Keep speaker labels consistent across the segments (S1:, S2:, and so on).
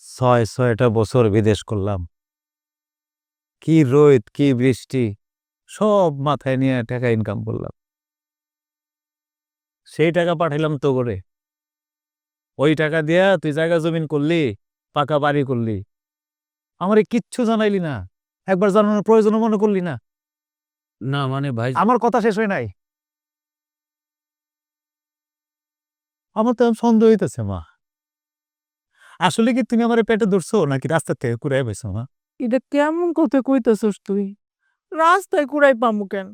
S1: ছয়টা বছর বিদেশ করলাম। কি রোদ কি বৃষ্টি সব মাথায় নিয়ে টাকা ইনকাম করলাম। সেই টাকা পাঠাইলাম তো করে, ওই টাকা দিয়া তুই জায়গা জমিন করলি, পাকা বাড়ি করলি, আমারে কিচ্ছু জানাইলি না, একবার জানানোর প্রয়োজন মনে করলি না।
S2: না মানে ভাই,
S1: আমার কথা শেষ হয় নাই। আমার তো এখন সন্দেহ হইতেছে মা, আসলে কি তুমি আমার পেটে ধরছো নাকি রাস্তা থেকে কুড়াই পাইছো মা?
S3: এটা কেমন কথা কইতেছস তুই? রাস্তায় কুড়াই পামু কেন?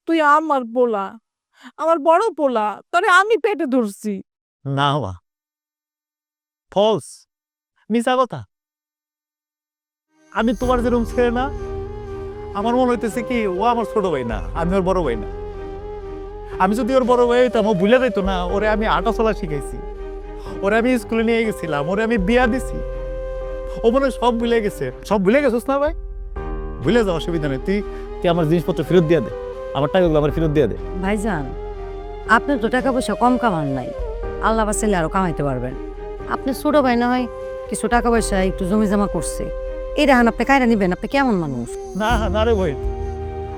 S3: তুই আমার পোলা, আমার বড় পোলা, তরে আমি পেটে ধরছি।
S1: না মা, ফলস, মিছা কথা। আমি তোমার যেরকম ছেলে না, আমার মনে হইতেছে কি ও আমার ছোট ভাই না, আমি ওর বড় ভাই না। আমি যদি ওর বড় ভাই হইতাম ও ভুলে যেত না, ওরে আমি হাঁটা চলা শিখাইছি, ওরে আমি স্কুলে নিয়ে গেছিলাম, ওরে আমি বিয়া দিছি। ও মনে হয় সব ভুলে গেছে। সব ভুলে গেছিস না ভাই? ভুলে যাও, অসুবিধা নেই। তুই তুই আমার জিনিসপত্র ফেরত দিয়ে দে, আমার টাকাগুলো আমার ফেরত দিয়ে দে।
S4: ভাইজান, আপনি তো টাকা পয়সা কম কামান নাই, আল্লাহ বাঁচাইলে আরো কামাইতে পারবেন। আপনি ছোট ভাই না হয় কিছু টাকা পয়সা একটু জমি জমা করছে, এই রাহান আপনি কায়রা নিবেন? আপনি কেমন মানুষ?
S1: না না রে ভাই,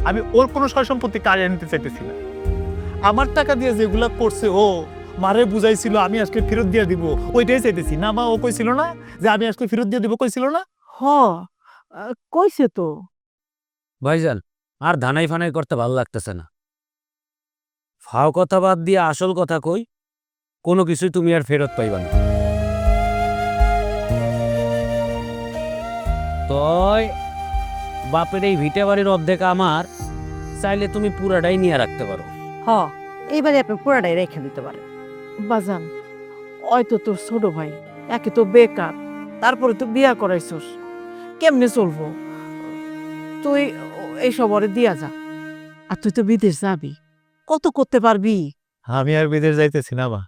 S1: আমি ওর কোনো সয় সম্পত্তি কাজে নিতে চাইতেছি না। আমার টাকা দিয়ে যেগুলা করছে ও মারে বুঝাইছিল আমি আজকে ফেরত দিয়ে দিব, ওইটাই চাইতেছি। না মা, ও কইছিল না যে আমি আজকে ফেরত দিয়ে দিব, কইছিল না?
S3: হ, কইছে তো।
S2: ভাইজান আর ধানাই ফানাই করতে ভালো লাগতেছে না। ফাও কথা বাদ দিয়ে আসল কথা কই, কোনো কিছুই তুমি আর ফেরত পাইবা না। তয় বাপের এই ভিটে বাড়ির অর্ধেক আমার, চাইলে তুমি পুরাটাই নিয়ে রাখতে পারো।
S4: হ, এইবারে আপনি পুরাটাই রেখে দিতে পারেন।
S3: বাজান, হয়তো তোর ছোট ভাই, একে তো বেকার, তারপরে তো বিয়া করাইছস, কেমনে চলবো? তুই এইসব ওরে দিয়া যা। আর তুই তো বিদেশ যাবি, কত করতে পারবি?
S1: আমি আর বিদেশ যাইতেছি না মা,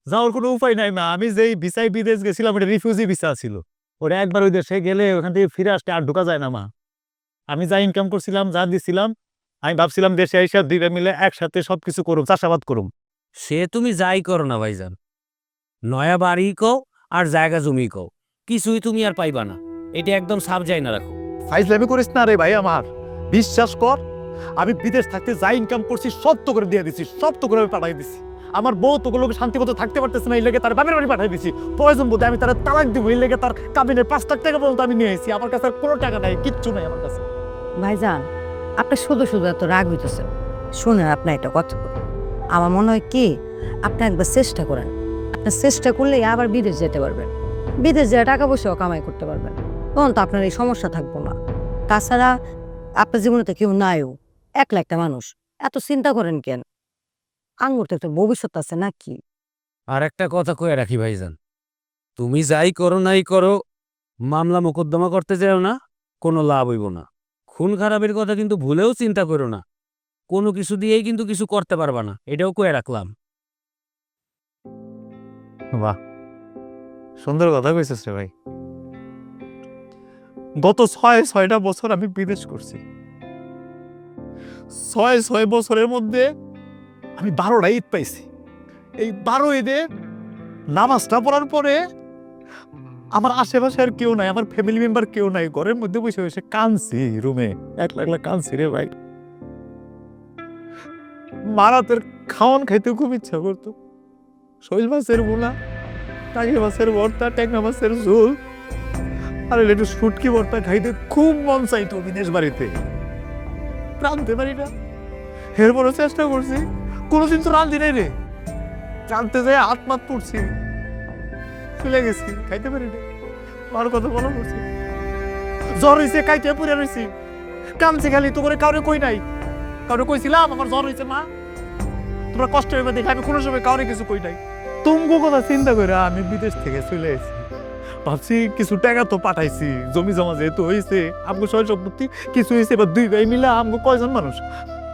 S1: যাওয়ার কোনো উপায় নাই মা। আমি যেই ভিসায় বিদেশ গেছিলাম এটা রিফিউজি ভিসা ছিল, ওরা একবার ওই দেশে গেলে ওখান থেকে ফিরে আসতে আর ঢোকা যায় না মা। আমি যা ইনকাম করছিলাম, যা দিছিলাম, আমি ভাবছিলাম দেশে আইসা দুইটা মিলে একসাথে সবকিছু করুম, চাষাবাদ করুম।
S2: সে তুমি যাই করো না ভাইজান, নয়া বাড়ি কও আর জায়গা জমি কও, কিছুই তুমি আর পাইবা না। এটা একদম সাব যাই না রাখো।
S1: ফাইজলামি করিস না রে ভাই আমার, বিশ্বাস কর। আমি বিদেশ থাকতে যা ইনকাম করছি সব তো করে দিয়ে দিছি, সব তো করে আমি পাঠাই দিছি। আমার বউ তো গুলোকে শান্তি মতো থাকতে পারতেছে না, এই লেগে তার বাপের বাড়ি পাঠাই দিছি। প্রয়োজন বোধে আমি তারা তালাক দিব, এই লেগে তার কাবিনের 5 লাখ টাকা পর্যন্ত আমি নিয়ে এসেছি। আমার কাছে আর কোনো টাকা নাই, কিচ্ছু নাই আমার কাছে।
S4: ভাইজান, আপনি শুধু শুধু এত রাগ হইতেছেন। শুনেন, আপনার একটা কথা বলি। আমার মনে হয় কি, আপনি একবার চেষ্টা করেন। আপনি চেষ্টা করলেই আবার বিদেশ যেতে পারবেন, বিদেশ যেয়ে টাকা পয়সাও কামাই করতে পারবেন। তখন তো আপনার এই সমস্যা থাকবো না। তাছাড়া আপনার জীবনে তো কেউ নাইও, একলা একটা মানুষ, এত চিন্তা করেন কেন? আঙ্গুর তো একটা ভবিষ্যৎ আছে নাকি?
S2: আর একটা কথা কয়ে রাখি ভাইজান, তুমি যাই করো নাই করো, মামলা মোকদ্দমা করতে যাও না, কোনো লাভ হইব না। খুন খারাপের কথা কিন্তু ভুলেও চিন্তা করো না, কোনো কিছু দিয়েই কিন্তু কিছু করতে পারবা না, এটাও কয়ে রাখলাম।
S1: বাহ, সুন্দর কথা কইছিস রে ভাই। গত 6টা বছর আমি বিদেশ করছি। 6 বছরের মধ্যে আমি 12টা ঈদ পাইছি। এই 12 ঈদে নামাজটা পড়ার পরে আমার আশেপাশে আর কেউ নাই, আমার ফ্যামিলি মেম্বার কেউ নাই, ঘরের মধ্যে বসে বসে কাঁদছি, রুমে একলা একলা কাঁদছি রে ভাই। মারাতের খাওয়ান খাইতে খুব ইচ্ছা করতো, শৈল মাছের বোনা, টাকি মাছের ভর্তা, ট্যাংরা মাছের ঝোল, আর একটু শুটকি ভর্তা খাইতে খুব মন চাইতো বিদেশ বাড়িতে। রাঁধতে পারি না, এরপরও চেষ্টা করছি, কোনোদিন তো রাঁধি নাই রে। জানতে যাই হাত মাত পড়ছি, চলে গেছি, খাইতে পারি না। মার কথা বলা করছি, জ্বর হয়েছে, কাইতে পড়ে রয়েছি, কামছে খালি, তো করে কাউরে কই নাই। কাউরে কইছিলাম আমার জ্বর হয়েছে মা, তোমরা কষ্ট হইবে দেখে আমি কোনো সময় কাউরে কিছু কই নাই। তুমগো কথা চিন্তা করে আমি বিদেশ থেকে চলে এসেছি। ভাবছি কিছু টাকা তো পাঠাইছি, জমি জমা যেহেতু হয়েছে, আমগো সয় সম্পত্তি কিছু হয়েছে, এবার 2 ভাই মিলে আমগো কয়জন মানুষ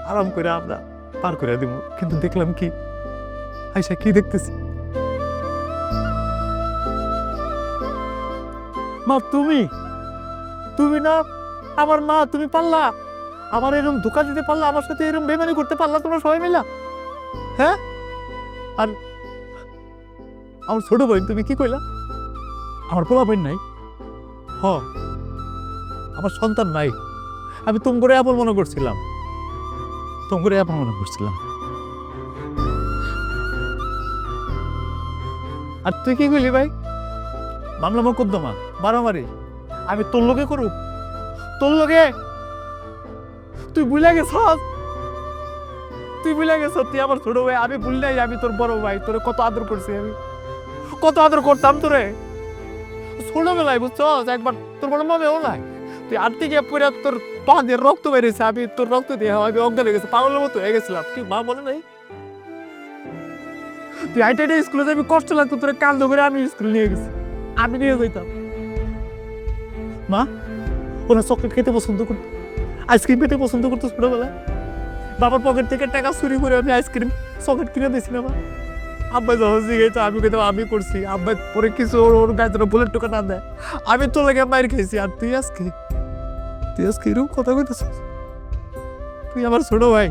S1: আরাম করে আমরা পার করে দিব। কিন্তু দেখলাম কি, আইসা কি দেখতেছি, মা তুমি তুমি না আমার মা, তুমি পারলা আমার এরকম ধোকা দিতে পারলা, আমার সাথে এরকম বেমানি করতে পারলা তোমরা সবাই মিলা, হ্যাঁ? আর আমার ছোট বোন, তুমি কি কইলা? আমার পোলা বোন নাই? হ, আমার সন্তান নাই। আমি তুম করে আপন মনে করছিলাম, তুম করে আপন মনে করছিলাম। আর তুই কি কইলি ভাই? মামলা মোকদ্দমা, মারামারি আমি তোর লোকে করুক? তোর লোকে? তুই ভুলে গেছ, তুই ভুলে গেছ তুই আমার ছোট ভাই। আমি ভুল নাই, আমি তোর বড় ভাই। তোরে কত আদর করছি আমি, কত আদর করতাম তোরে ছোটবেলায়, বুঝছো? একবার তোর বড় মামেও নাই, তুই আটটি গিয়ে পরে তোর পা দিয়ে রক্ত বেরিয়েছে, আমি তোর রক্ত দিয়ে আমি অজ্ঞান হয়ে গেছি, পাগলের মতো হয়ে গেছিলাম। তুই মা মনে নাই? তুই হাইটে স্কুলে যাবি, কষ্ট লাগতো তোর, কান্দ করে আমি স্কুল নিয়ে গেছি, আমি নিয়ে যেতাম। মা ওরা চকলেট খেতে পছন্দ করতো, আইসক্রিম খেতে পছন্দ করতো ছোটবেলায়। বাবার পকেট থেকে টাকা চুরি করে আমি আইসক্রিম চকলেট কিনে দিয়েছি না মা। আব্বা যখন জিগেছে আমি কিন্তু আমি করছি, আব্বা পরে কিছু ওর গায়ে যেন বুলেট টোকা না দেয়, আমি তো লাগে মায়ের খেয়েছি। আর তুই আজকে এরকম কথা কইতেছিস? তুই আমার ছোট ভাই।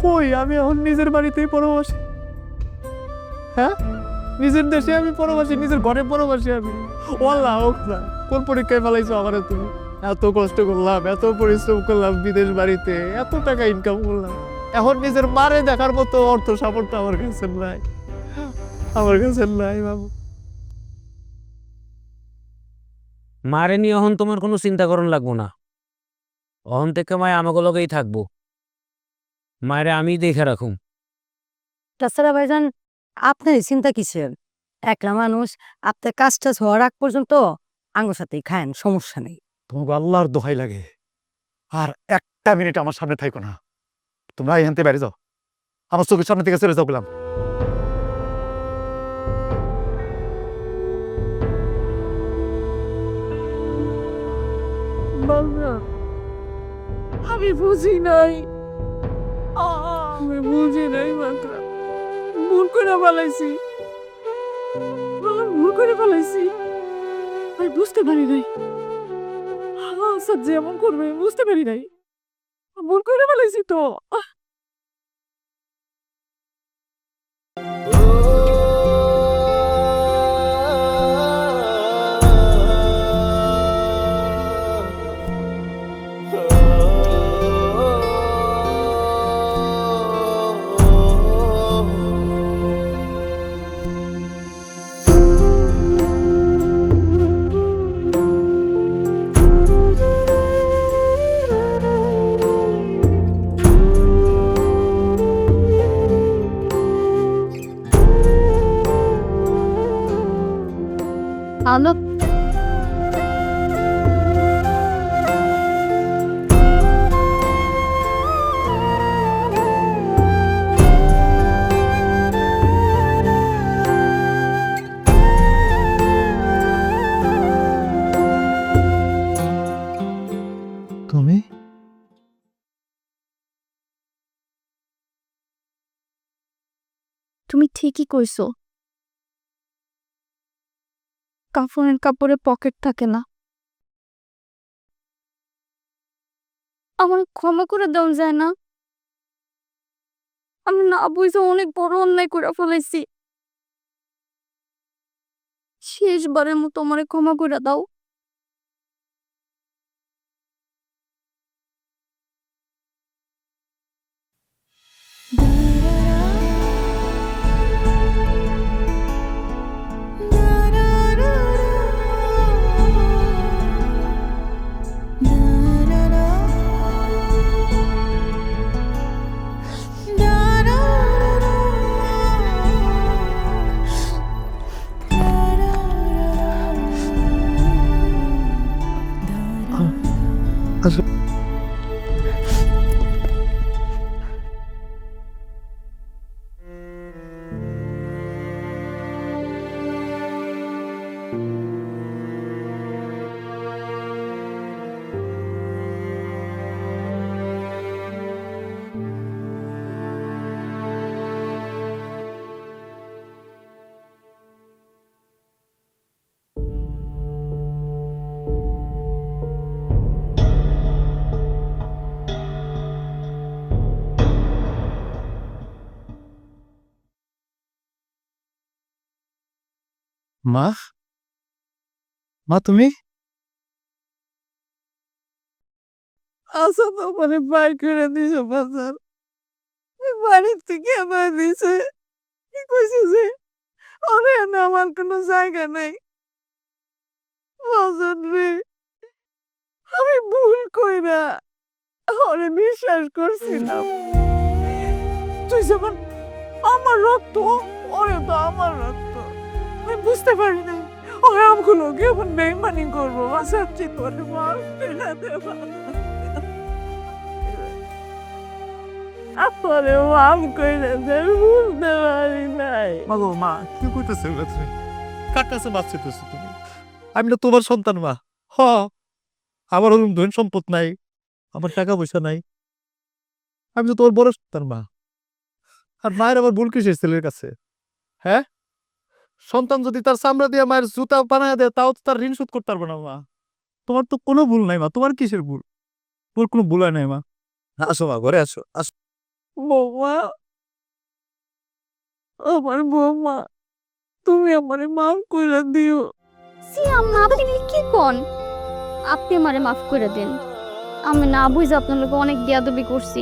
S1: কই আমি এখন নিজের বাড়িতেই পরবাসী, হ্যাঁ নিজের দেশে আমি পরবাসী, নিজের ঘরে পরবাসী আমি। ওয়াল্লাহ হোক না, কোন পরীক্ষায় ফেলাইছো আমার? তুমি এত কষ্ট করলাম, এত পরিশ্রম করলাম বিদেশ বাড়িতে, এত টাকা ইনকাম করলাম, এখন নিজের মারে দেখার মতো অর্থ সামর্থ্য আমার কাছে নাই, আমার কাছে নাই বাবু।
S2: মারে নিয়ে অহন তোমার কোনো চিন্তা করন লাগবো না। অহন থেকে মায় আমাকে লগেই থাকবো, মায়েরে আমি দেখে রাখুম।
S4: তাছাড়া ভাইজান, আপনারই চিন্তা কিসের? একলা মানুষ, আপনার কাজ টাজ হওয়ার আগ পর্যন্ত আঙ্গুর সাথেই খায়েন, সমস্যা নেই।
S1: তোমাকে আল্লাহর দোহাই লাগে, আর একটা মিনিট আমার সামনে থাকো না। তোমরা এখান থেকে বাইরে যাও, আমার চোখের সামনে থেকে চলে যাও বললাম।
S3: আমি বুঝি নাই, আমি বুঝি নাই মাত্র, ভুল করে ফেলাইছি, ভুল করে ফেলাইছি, আমি বুঝতে পারি নাই। আসাদ যে এমন করবে বুঝতে পারি নাই, ভুল করে ফেলাইছি তো।
S5: হ্যালো,
S1: তুমি
S5: তুমি ঠিকই কইছো, কাফনের কাপড়ে পকেট থাকে না। আমার ক্ষমা করে দেওয়া যায় না? আমি না বুঝে অনেক বড় অন্যায় করে ফেলাইছি, শেষবারের মতো আমারে ক্ষমা করে দাও।
S1: মা, মা তুমি?
S3: আচ্ছা তো মানে বাই করে দিছো বাজার বাড়ির থেকে আমার দিছে কি কইছে যে ওরে না আমার কোনো জায়গা নাই বাজার রে আমি ভুল কইরা ওরে বিশ্বাস করছিলাম তুই যেমন আমার রক্ত ওরে তো আমার রক্ত আমি বুঝতে পারি নাই ওরে আমগুলো কেমন বেইমানি করবো বাসাচ্ছি তোরে মাফ করে দে আপরে মাফ করে দে বুঝতে পারি নাই
S1: মা গো মা, কি কইতেছো এগুলো তুমি? কার কাছে মাছ চাইতেছো তুমি? আমি না তোমার সন্তান মা। হ, আমার ওরকম ধন সম্পদ নাই, আমার টাকা পয়সা নাই, আমি তো তোমার বড় সন্তান মা। আর মায়ের আবার ভুল কিসের ছেলের কাছে? হ্যাঁ, সন্তান যদি তার চামড়া দিয়ে মায়ের জুতা বানায় দেয় তাও তো তার ঋণ শোধ করতে পারবো না মা। তোমার তো কোনো ভুল নাই মা, তোমার কিসের ভুল? তোমার কোনো ভুল হয় নাই মা। আসো মা, ঘরে আসো, আসো।
S3: বৌমা আমার বৌমা তুমি আমারে মাফ করে দিও
S5: সি আম্মা আপনি কি কোন? আপনি আমারে মাফ করে দেন। আমি না বুঝে আপনার লোক অনেক বেয়াদবি করছি।